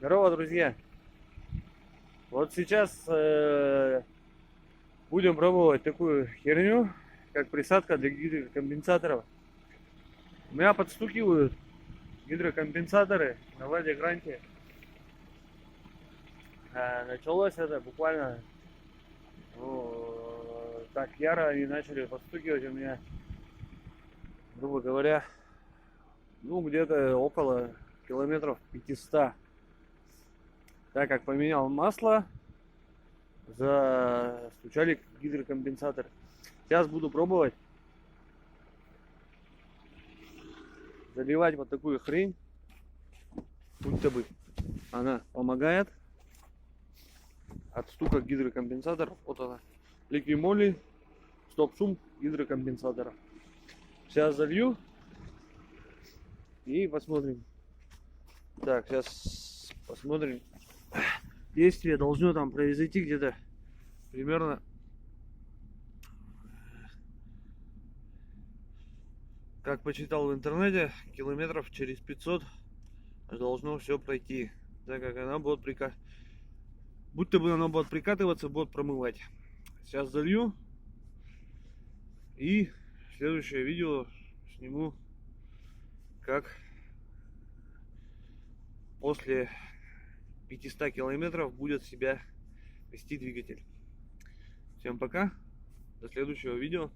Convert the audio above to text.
Здорово, друзья! Вот сейчас будем пробовать такую херню, как присадка для гидрокомпенсаторов. У меня подстукивают гидрокомпенсаторы на Владе Гранте. Началось это буквально так яро они начали подстукивать у меня, грубо говоря, где-то около километров 500. Так как поменял масло, застучали гидрокомпенсаторы. Сейчас буду пробовать заливать вот такую хрень, будто бы она помогает от стука гидрокомпенсаторов. Вот она, ликвимоли, стоп-шум гидрокомпенсаторов. Сейчас залью и посмотрим. Так, сейчас посмотрим. Действие должно там произойти где-то примерно как почитал в интернете, километров через 500 должно все пройти, так как она будет будто бы она будет прикатываться, будет промывать. Сейчас залью и следующее видео сниму, как после 500 километров будет себя вести двигатель. Всем пока, до следующего видео.